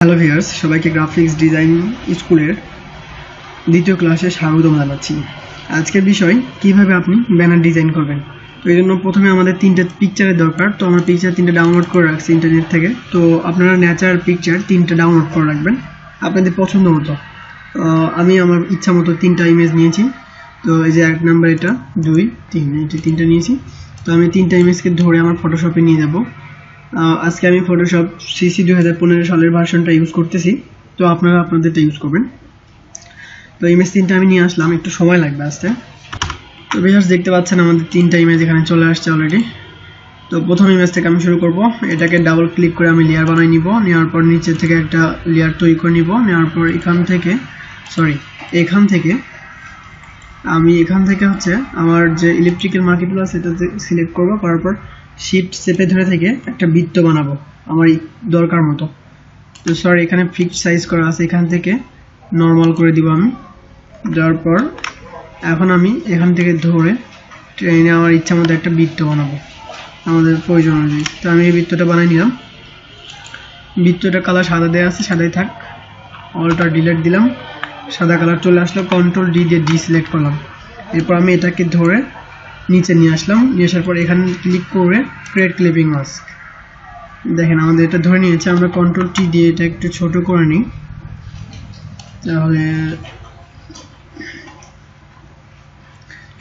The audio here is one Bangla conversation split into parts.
হ্যালো ভিউয়ার্স, সবাইকে গ্রাফিক্স ডিজাইন স্কুলের দ্বিতীয় ক্লাসে স্বাগতম জানাচ্ছি। আজকের বিষয় কিভাবে আপনি ব্যানার ডিজাইন করবেন। তো এই জন্য প্রথমে আমাদের তিনটে পিকচারের দরকার। তো আমরা পিকচার তিনটে ডাউনলোড করে রাখছি ইন্টারনেট থেকে। তো আপনারা ন্যাচারাল পিকচার তিনটে ডাউনলোড করে রাখবেন আপনাদের পছন্দ মতো। আমি আমার ইচ্ছা মতো তিনটা ইমেজ নিয়েছি। তো এই যে 1 নাম্বার, এটা 2, 3, এই তিনটা নিয়েছি। তো আমি তিনটা ইমেজকে ধরে আমার ফটোশপে নিয়ে যাব। আজকে আমি ফটোশপ সিসি 2015 সালের ভার্সনটা ইউজ করতেছি। তো আপনারা আপনাদেরটা ইউজ করবেন। তো ইমেজ তিনটা আমি নিয়ে আসলাম, একটু সময় লাগবে আসতে। তো ভিউয়ার্স দেখতে পাচ্ছেন আমাদের তিনটা ইমেজ এখানে চলে আসছে অলরেডি। তো প্রথম ইমেজ থেকে আমি শুরু করব। এটাকে ডাবল ক্লিক করে আমি লেয়ার বানাই নিব। নেওয়ার পর নিচে থেকে একটা লেয়ার তৈরি করে নিব। নেওয়ার পর এখান থেকে আমি হচ্ছে আমার যে ইলেকট্রিক্যাল মার্কেটগুলো আছে এটাতে সিলেক্ট করব। করার পর শিফট চেপে ধরে থেকে একটা বৃত্ত বানাবো আমার দরকার মতো। তো এখানে ফিক্সড সাইজ করা আছে, এখান থেকে নর্মাল করে দিব আমি। দেওয়ার পর এখন আমি এখান থেকে ধরে ট্রেনে আমার ইচ্ছা মতো একটা বৃত্ত বানাবো আমাদের প্রয়োজন অনুযায়ী। তো আমি এই বৃত্তটা বানিয়ে নিলাম। বৃত্তটা কালার সাদা দেওয়া আছে, সাদাই থাক। অলটা ডিলিট দিলাম, সাদা কালার চলে আসলো। কন্ট্রোল ডি দিয়ে ডিসিলেক্ট করলাম। এরপর আমি এটাকে ধরে নিচে নিয়ে আসলাম। নিয়ে আসার পর এখানে ক্লিক করে ক্রিয়েট ক্লিপিং মাস্ক। দেখেন আমাদের এটা ধরে নিয়েছে। আমরা কন্ট্রোল টি দিয়ে এটা একটু ছোট করে নিই, তাহলে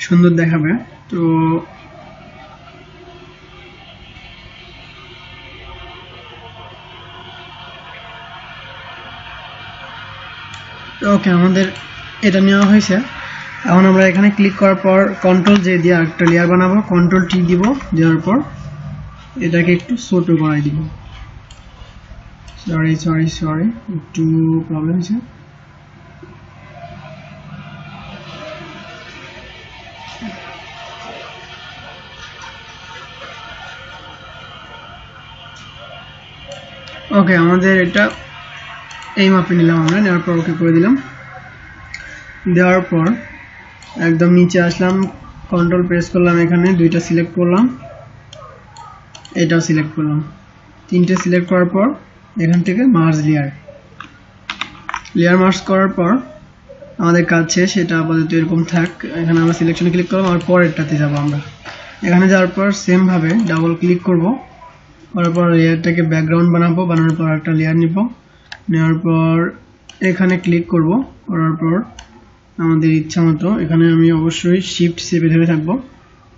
সুন্দর দেখাবে। তো ওকে, আমাদের এটা নেওয়া হয়েছে। এখন আমরা এখানে ক্লিক করার পর কন্ট্রোল জে দিয়ে একটা লেয়ার বানাবো। কন্ট্রোল টি দিব, দেওয়ার পর এটাকে একটু ছোট করাই দিব। সরি একটু প্রবলেম আছে। ওকে, আমাদের এটা এই মাপে নিলাম আমরা। নেওয়ার পর ওকে করে দিলাম। দেওয়ার পর একদম নিচে আসলাম, কন্ট্রোল প্রেস করলাম, এখানে দুইটা সিলেক্ট করলাম, এটাও সিলেক্ট করলাম। তিনটে সিলেক্ট করার পর এখান থেকে মার্জ লেয়ার মার্জ করার পর আমাদের কাজ শেষ। এটা আপাতত এরকম থাক। এখানে আমরা সিলেকশনে ক্লিক করলাম, আর পরেরটাতে যাব আমরা। এখানে যাওয়ার পর সেম ভাবে ডাবল ক্লিক করব। করার পর লেয়ারটাকে ব্যাকগ্রাউন্ড বানাবো। বানানোর পর একটা লেয়ার নিব। নেওয়ার পর এখানে ক্লিক করব। করার পর আমাদের ইচ্ছা মতো এখানে আমি অবশ্যই শিফট চেপে ধরে থাকবো।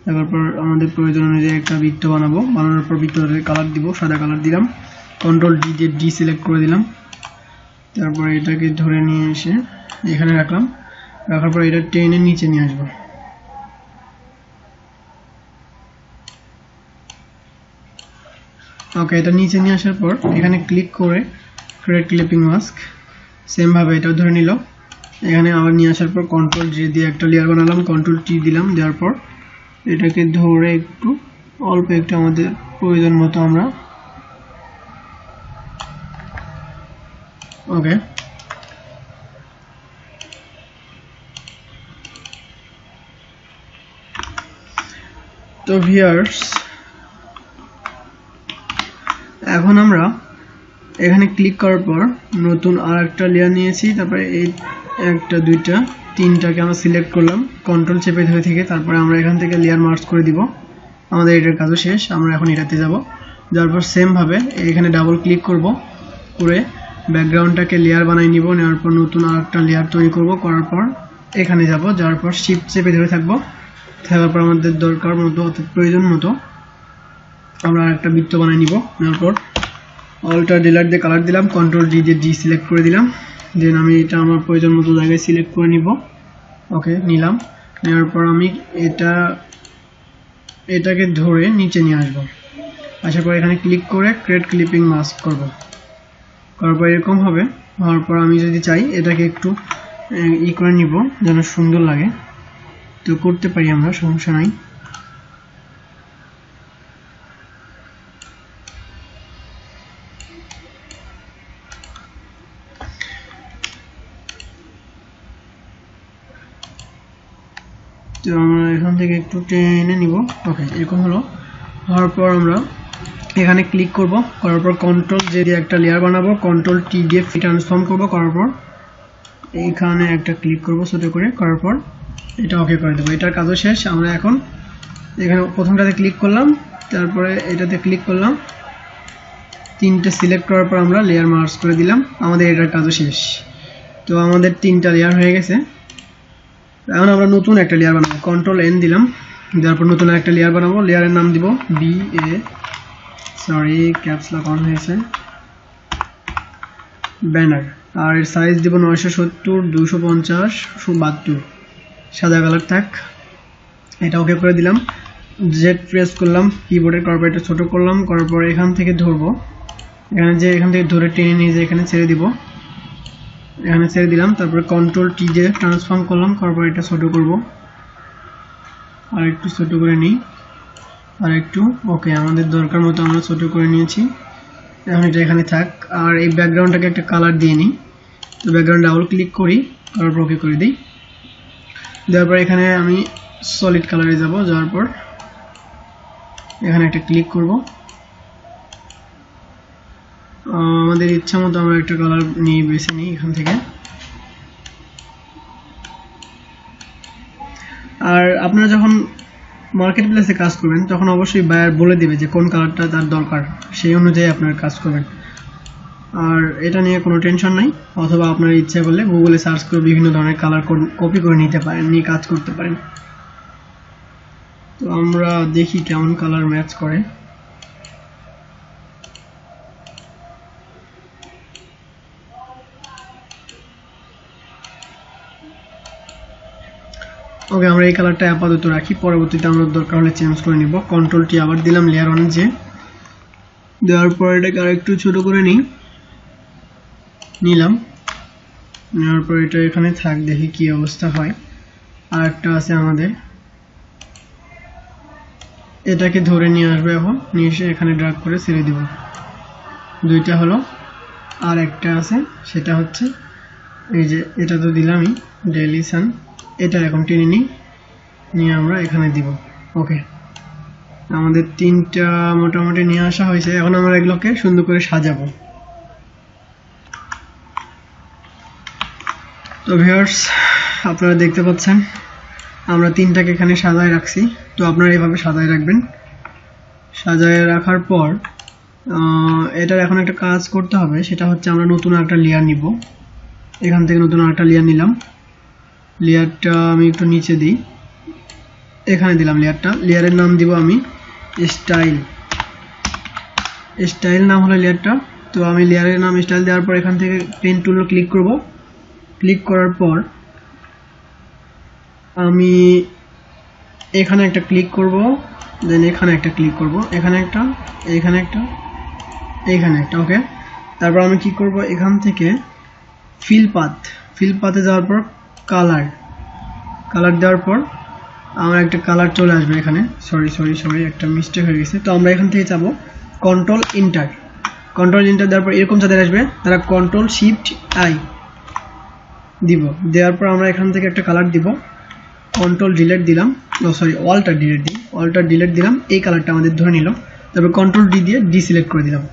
তারপর আমাদের প্রয়োজন অনুযায়ী একটা বৃত্ত বানাবো। বানানোর পর বৃত্তটাকে কালার দিব, সাদা কালার দিলাম। কন্ট্রোল ডি দিয়ে ডি সিলেক্ট করে দিলাম। তারপর এটাকে ধরে নিয়ে এসে এখানে রাখলাম। রাখার পর এটা টেনে নিচে নিয়ে আসবো। ওকে, এটা নিচে নিয়ে আসার পর এখানে ক্লিক করে ক্রিয়েট ক্লিপিং মাস্ক, সেম ভাবে এটাও ধরে নিল। এখানে আবার নিয়ে আসার পর কন্ট্রোল জি দিয়ে একটা লেয়ার বানালাম। কন্ট্রোল টি দিলাম। দেওয়ার পর এটাকে ধরে একটু অল্প একটু আমাদের প্রয়োজন মতো আমরা ওকে। তো ভিউয়ার্স এখন আমরা এখানে ক্লিক করার পর নতুন আর একটা লেয়ার নিয়েছি। তারপরে এই একটা, দুইটা, তিনটাকে আমরা সিলেক্ট করলাম কন্ট্রোল চেপে ধরে থেকে। তারপরে আমরা এখান থেকে লেয়ার মার্জ করে দিব। আমাদের এটার কাজও শেষ। আমরা এখন এটাতে যাব। যাওয়ার পর সেম ভাবে এখানে ডাবল ক্লিক করব, করে ব্যাকগ্রাউন্ডটাকে লেয়ার বানাই নিব। নেওয়ার পর নতুন আর একটা লেয়ার তৈরি করব। করার পর এখানে যাব। যাওয়ার পর শিফট চেপে ধরে থাকবো। থাকার পর আমাদের দরকার মতো অর্থাৎ প্রয়োজন মতো আমরা একটা বৃত্ত বানাই নিব। নেওয়ার পর অলটা ডিলিট দিয়ে কালার দিলাম। কন্ট্রোল ডি দিয়ে ডি সিলেক্ট করে দিলাম। দেন আমি এটা আমার প্রয়োজন মতো জায়গায় সিলেক্ট করে নিব। ওকে, নিলাম। নেওয়ার পর আমি এটাকে ধরে নিচে নিয়ে আসবো। আসার পর এখানে ক্লিক করে ক্রিয়েট ক্লিপিং মাস্ক করব। করার পর এরকম হবে। হওয়ার পর আমি যদি চাই এটাকে একটু করে নিব যেন সুন্দর লাগে। তো করতে পারি আমরা, সমস্যা নাই। তো আমরা এখান থেকে একটু টেনে নিব। ওকে, এরকম হলো। হওয়ার পর আমরা এখানে ক্লিক করব, করার পর কন্ট্রোল জে দিয়ে একটা লেয়ার বানাবো, কন্ট্রোল টি দিয়ে ট্রান্সফর্ম করব, করার পর এইখানে একটা ক্লিক করব ছোট করে, করার পর এটা ওকে করে দেবো। এটার কাজও শেষ। আমরা এখন এখানে প্রথমটাতে ক্লিক করলাম, তারপরে এটাতে ক্লিক করলাম, তিনটে সিলেক্ট করার পর আমরা লেয়ার মার্জ করে দিলাম, আমাদের এটার কাজও শেষ। তো আমাদের তিনটা লেয়ার হয়ে গেছে। এখন আমরা নতুন একটা লেয়ার বানাবো, কন্ট্রোল এন দিলাম, দেওয়ার পর নতুন একটা লেয়ার বানাবো। লেয়ারের নাম দিব ক্যাপস লক অন হয়েছে, ব্যানার। আর এর সাইজ দিব 970 250 72, সাদা কালার থাক। এটা ওকে করে দিলাম। জেড প্রেস করলাম কিবোর্ডের, করার পর এটা ছোট করলাম, করার পর এখান থেকে ধরবো, এখান থেকে ধরে টেনে নিয়ে যে এখানে ছেড়ে দিব, এখানে ছেড়ে দিলাম। তারপরে কন্ট্রোল টি দিয়ে ট্রান্সফর্ম করলাম, করার পর এটা ছোট করব, আর একটু ছোট করে নিই, আর একটু ওকে, আমাদের দরকার মতো আমরা ছোট করে নিয়েছি। এখন এটা এখানে থাক। আর এই ব্যাকগ্রাউন্ডটাকে একটা কালার দিয়ে নিই। তো ব্যাকগ্রাউন্ড ডাবল ক্লিক করি, করার পর ওকে করে দিই। দেওয়ার পর এখানে আমি সলিড কালারে যাব, যাওয়ার পর এখানে একটা ক্লিক করব। আমাদের ইচ্ছা মতো আমরা একটা কালার নিয়ে বেছে নিই এখান থেকে। আর আপনারা যখন মার্কেট প্লেসে কাজ করবেন তখন অবশ্যই বায়ার বলে দেবে যে কোন কালারটা তার দরকার, সেই অনুযায়ী আপনারা কাজ করবেন। আর এটা নিয়ে কোনো টেনশন নাই, অথবা আপনার ইচ্ছা করলে গুগলে সার্চ করে বিভিন্ন ধরনের কালার কপি করে নিতে পারেন, নিয়ে কাজ করতে পারেন। তো আমরা দেখি কেমন কালার ম্যাচ করে। ওকে, আমরা এই কালারটা আপাতত রাখি, পরবর্তীতে আমরা দরকার হলে চেঞ্জ করে নিব। কন্ট্রোল টি আবার দিলাম, লেয়ার অন যে, দেওয়ার পর এটাকে আরেকটু ছোট করে নিলাম। নেওয়ার পর এটা এখানে থাক, দেখি কি অবস্থা হয়। আর একটা আছে আমাদের, এটাকে ধরে নিয়ে আসবে, এখন নিয়ে এসে এখানে ড্র্যাগ করে ছেড়ে দিব। দুইটা হলো। আর একটা আছে, সেটা হচ্ছে এই যে, এটা তো দিলামই, ডেইলি সান, এটা এখন টেনে নিয়ে আমরা এখানে দিব। ওকে, আমাদের তিনটা মোটামুটি নিয়ে আসা হয়েছে। এখন আমরা এগুলোকে সুন্দর করে সাজাবো। তো ভিউয়ার্স, আপনারা দেখতে পাচ্ছেন আমরা তিনটাকে এখানে সাজায় রাখছি। তো আপনারা এইভাবে সাজায় রাখবেন। সাজায় রাখার পর এটার এখন একটা কাজ করতে হবে, সেটা হচ্ছে আমরা নতুন একটা লেয়ার নিব। এখান থেকে নতুন একটা লেয়ার নিলাম। লেয়ারটা আমি একটু নিচে দিই, এখানে দিলাম লেয়ারটা। লেয়ারের নাম দিব আমি স্টাইল নাম হলো লেয়ারটা। তো আমি লেয়ারের নাম স্টাইল দেওয়ার পর এখান থেকে পেন টুলে ক্লিক করব। ক্লিক করার পর আমি এখানে একটা ক্লিক করব, দেন এখানে একটা ক্লিক করব, এখানে একটা, এখানে একটা, এখানে একটা। ওকে, তারপর আমি কি করব, এখান থেকে ফিল পাথে যাওয়ার পর কালার দেওয়ার পর আমার একটা কালার চলে আসবে এখানে। সরি একটা মিস্টেক হয়ে গেছে। তো আমরা এখান থেকে যাব কন্ট্রোল ইন্টার দেওয়ার পর এরকম যাদের আসবে তারা কন্ট্রোল শিফট আই দিব। দেওয়ার পর আমরা এখান থেকে একটা কালার দিব, কন্ট্রোল ডিলিট দিলাম, অল্টার ডিলিট দিলাম। এই কালারটা আমাদের ধরে নিল। তারপর কন্ট্রোল ডি দিয়ে ডিসিলেক্ট করে দিলাম।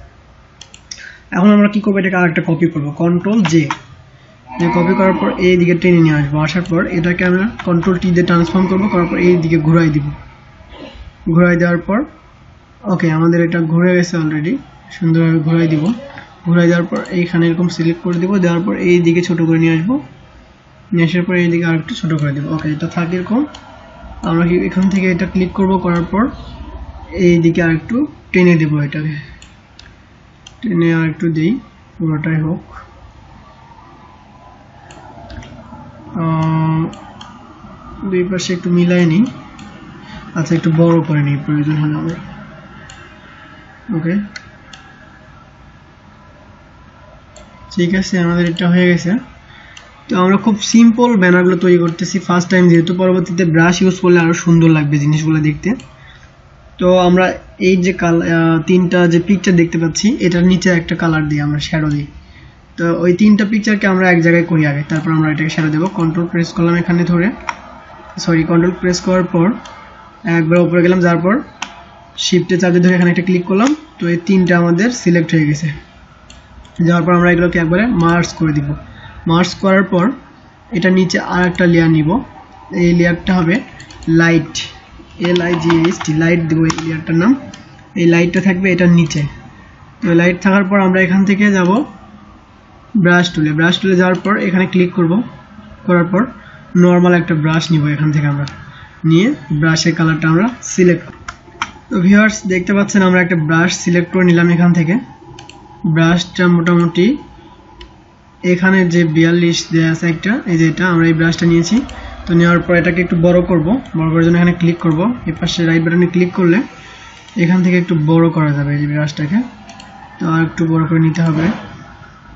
এখন আমরা কি করবো, এটাকে আরেকটা কপি করবো, কন্ট্রোল জে কপি করার পর এই দিকে টেনে নিয়ে আসবো। আসার পর এটাকে আমরা কন্ট্রোল টি দিয়ে ট্রান্সফর্ম করবো, করার পর এই দিকে ঘুরাই দিব। ঘুরাই দেওয়ার পর ওকে, আমাদের এটা ঘুরে গেছে অলরেডি, সুন্দরভাবে ঘুরাই দিব। ঘুরাই দেওয়ার পর এইখানে এরকম সিলেক্ট করে দিব। দেওয়ার পর এই দিকে ছোট করে নিয়ে আসবো, নিয়ে আসার পর এই দিকে আরেকটু ছোট করে দিব। ওকে, এটা থাকে এরকম। আমরা কি এখান থেকে এটা ক্লিক করব, করার পর এই দিকে আরেকটু টেনে দেব, এটাকে টেনে আরেকটু দিই, পুরোটাই হোক। দুই পাশে একটু মিলাই নিই। আচ্ছা, একটু বড় করে নিই প্রয়োজন হলে আমরা। ওকে, ঠিক আছে, আমাদের এটা হয়ে গেছে। তো আমরা খুব সিম্পল ব্যানারগুলো তৈরি করতেছি ফার্স্ট টাইম, যেহেতু পরবর্তীতে ব্রাশ ইউজ করলে আরো সুন্দর লাগবে জিনিসগুলো দেখতে। তো আমরা এই যে তিনটা যে পিকচার দেখতে পাচ্ছি, এটার নিচে একটা কালার দিই, আমরা শ্যাডো দিই। তো ওই তিনটা পিকচারকে আমরা এক জায়গায় করি আগে, তারপর আমরা এটাকে শ্যাডো দেবো। কন্ট্রোল প্রেস করলাম এখানে ধরে, কন্ট্রোল প্রেস করার পর একবার উপরে গেলাম, যাওয়ার পর শিফটে চাপে ধরে এখানে একটা ক্লিক করলাম, তো এই তিনটা আমাদের সিলেক্ট হয়ে গেছে। যাওয়ার পর আমরা এগুলোকে একবারে মার্জ করে দিব। মার্জ করার পর এটা নিচে আর একটা লেয়ার নিব, এই লেয়ারটা হবে লাইট, LIGHT, লাইট দেবো এই লেয়ারটার নাম। এই লাইটটা থাকবে এটার নিচে। তো লাইট থাকার পর আমরা এখান থেকে যাব ব্রাশ টুলে। ব্রাশ টুলে যাওয়ার পর এখানে ক্লিক করব, করার পর নর্মাল একটা ব্রাশ নিব, এখান থেকে আমরা নিয়ে ব্রাশের কালারটা আমরা সিলেক্ট। তো ভিউয়ার্স দেখতে পাচ্ছেন আমরা একটা ব্রাশ সিলেক্ট করে নিলাম এখান থেকে। ব্রাশটা মোটামুটি এখানে যে 42 দেয়া আছে একটা, এই যে এটা আমরা এই ব্রাশটা নিয়েছি। তো নেওয়ার পর এটাকে একটু বড় করব, বড় করার জন্য এখানে ক্লিক করব, এই পাশে রাইট বাটনে ক্লিক করলে এখান থেকে একটু বড় করা যাবে এই ব্রাশটাকে। তো আর একটু বড় করে নিতে হবে,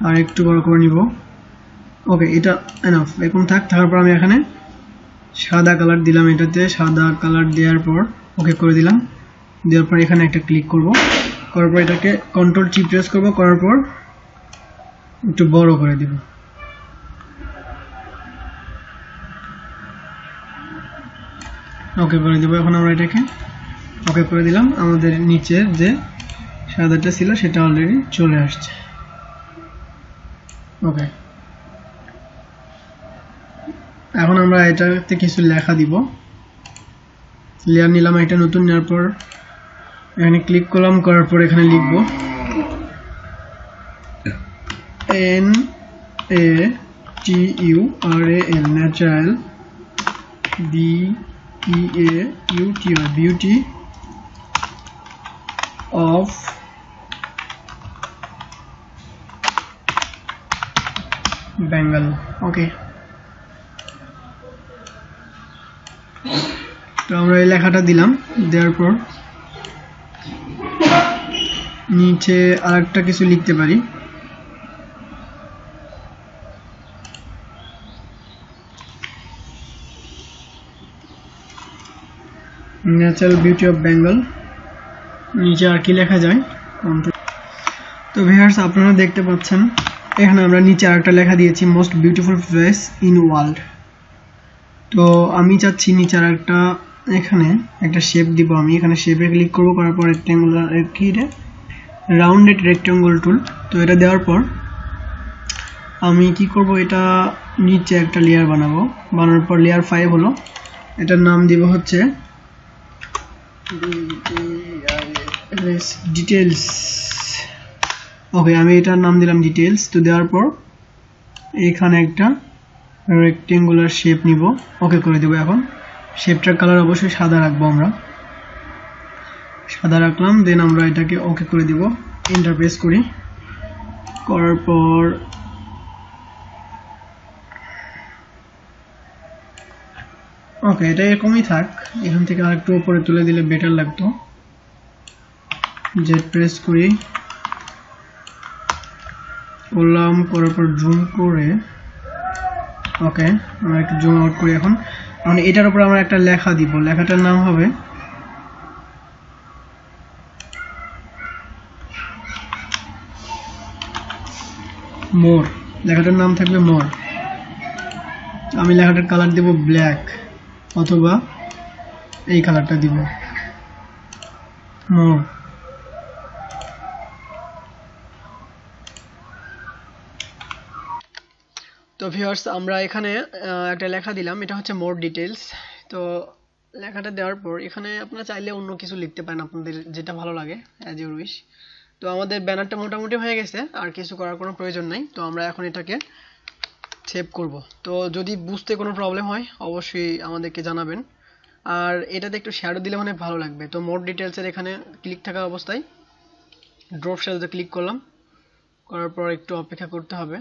আর একটু বড় করে নিব। ওকে, এটা এনাফ, এখন থাকার পর আমি এখানে সাদা কালার দিলাম, এটাতে সাদা কালার দেওয়ার পর ওকে করে দিলাম। দেওয়ার পর এখানে একটা ক্লিক করব, করার পর এটাকে কন্ট্রোল টি প্রেস করব, করার পর একটু বড় করে দিব। ওকে করে দিব। এখন আমরা এটাকে ওকে করে দিলাম, আমাদের নিচের যে সাদাটা ছিল সেটা অলরেডি চলে আসছে। ওকে, এখন আমরা এটাতে কিছু লেখা দিব। লেয়ার নিলাম, এটা নতুন নেওয়ার পর এখানে ক্লিক করলাম, করার পর এখানে লিখব NATURAL, natural, BEAUTY, beauty of Bengal. ওকে, তো আমরা এই লেখাটা দিলাম। দেওয়ার পর নিচে আরেকটা কিছু লিখতে পারি, ন্যাচারাল বিউটি অফ বেঙ্গল। নিচে আর কি লেখা যায়। তো ভিউয়ার্স আপনারা দেখতে পাচ্ছেন এখানে আমরা নিচে আরেকটা লেখা দিয়েছি, most beautiful place in world. তো আমি চাচ্ছি নিচে আরেকটা, এখানে একটা শেপ দিব। আমি এখানে শেপে ক্লিক করব, করার পর রেক্ট্যাঙ্গুলার কি রে রাউন্ডেড রেক্ট্যাঙ্গল টুল। তো এটা দেওয়ার পর আমি কি করব, এটা নিচে একটা লেয়ার বানাবো। বানানোর পর লেয়ার 5 হলো, এটার নাম দিব হচ্ছে ডিটেলস। ওকে, আমি এটার নাম দিলাম ডিটেলস। তো দেওয়ার পর এখানে একটা রেক্ট্যাঙ্গুলার শেপ নিব, ওকে করে দেব। এখন শেপটার কালার অবশ্যই সাদা রাখবো, আমরা সাদা রাখলাম। দেন আমরা এটাকে ওকে করে দিব, এন্টার প্রেস করি। করার পর ওকে, এটা এরকমই থাক। এখান থেকে আরেকটু উপরে তুলে দিলে বেটার লাগতো। জেড প্রেস করি, করলাম, করার পর জুম করে ওকে আমরা একটু জুম আউট করি। এখন মানে এটার উপর আমরা একটা লেখা দিব, লেখাটার নাম হবে মোর। লেখাটার নাম থাকবে মোর। আমি লেখাটার কালার দেব ব্ল্যাক, অথবা এই কালারটা দিব মোর। তো ভিউয়ার্স আমরা এখানে একটা লেখা দিলাম, এটা হচ্ছে মোর ডিটেলস। তো লেখাটা দেওয়ার পর এখানে আপনারা চাইলে অন্য কিছু লিখতে পারেন, আপনাদের যেটা ভালো লাগে, অ্যাজ ইউর উইশ। তো আমাদের ব্যানারটা মোটামুটি হয়ে গেছে, আর কিছু করার কোনো প্রয়োজন নেই। তো আমরা এখন এটাকে সেভ করব। তো যদি বুঝতে কোনো প্রবলেম হয় অবশ্যই আমাদেরকে জানাবেন। আর এটাতে একটু শ্যাডো দিলে মানে ভালো লাগবে। তো মোর ডিটেলসের এখানে ক্লিক থাকা অবস্থায় ড্রপ শ্যাডোতে ক্লিক করলাম, করার পর একটু অপেক্ষা করতে হবে।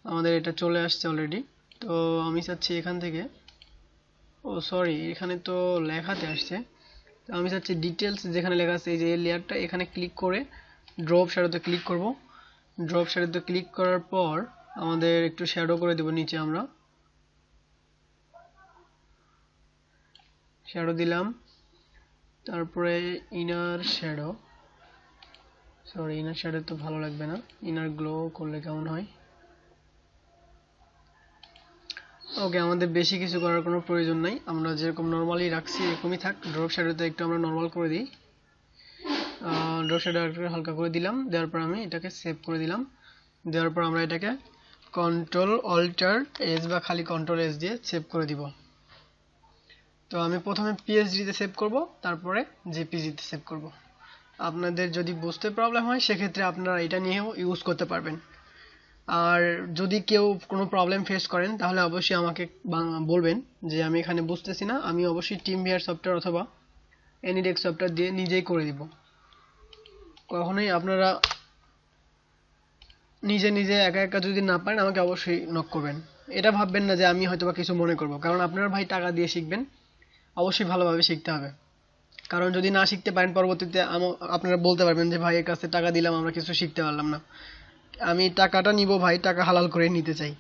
আমাদের এটা চলে আসছে অলরেডি। তো আমি চাচ্ছি এখান থেকে, ও সরি এখানে তো লেখাতে আসছে, তো আমি চাচ্ছি ডিটেলস যেখানে লেখা আছে এই যে লেয়ারটা, এখানে ক্লিক করে ড্রপ শ্যাডোতে ক্লিক করব। ড্রপ শ্যাডোতে ক্লিক করার পর আমাদের একটু শ্যাডো করে দেব নিচে, আমরা শ্যাডো দিলাম। তারপরে inner shadow, sorry inner shadow তো ভালো লাগবে না, ইনার গ্লো করলে কেমন হয়। ওকে, আমাদের বেশি কিছু করার কোনো প্রয়োজন নাই, আমরা যেরকম নর্মালি রাখছি এরকমই থাক। ড্রপ শ্যাডোতে একটু আমরা নর্মাল করে দিই। ড্রপ ডাইরেক্টরি হালকা করে দিলাম, দেওয়ার পর আমি এটাকে সেভ করে দিলাম। দেওয়ার পর আমরা এটাকে কন্ট্রোল অল্টার এস বা খালি কন্ট্রোল এস দিয়ে সেভ করে দিব। তো আমি প্রথমে পিএসডিতে সেভ করব, তারপরে জেপিজিতে সেভ করব। আপনাদের যদি বুঝতে প্রবলেম হয় সেক্ষেত্রে আপনারা এটা নিয়েও ইউজ করতে পারবেন। আর যদি কেউ কোনো প্রবলেম ফেস করেন তাহলে অবশ্যই আমাকে বলবেন যে আমি এখানে বুঝতেছি না, আমি অবশ্যই টিমভিআর সফটওয়্যার অথবা এনিডেক্স সফটওয়্যার দিয়ে নিজেই করে দিব। কখনোই আপনারা নিজে নিজে একা একা যদি না পারেন আমাকে অবশ্যই নক করবেন। এটা ভাববেন না যে আমি হয়তোবা কিছু মনে করব, কারণ আপনারা ভাই টাকা দিয়ে শিখবেন, অবশ্যই ভালোভাবে শিখতে হবে। কারণ যদি না শিখতে পারেন পরবর্তীতে আপনারা বলতে পারবেন যে ভাই এর কাছে টাকা দিলাম আমরা কিছু শিখতে পারলাম না। আমি টাকাটা নিব ভাই, টাকা হালাল করে নিতে চাই।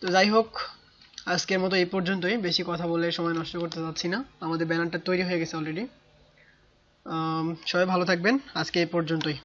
তো যাই হোক, আজকের মতো এই পর্যন্তই, বেশি কথা বলে সময় নষ্ট করতে চাচ্ছি না, আমাদের ব্যানারটা তৈরি হয়ে গেছে অলরেডি। সবাই ভালো থাকবেন, আজকে এই পর্যন্তই।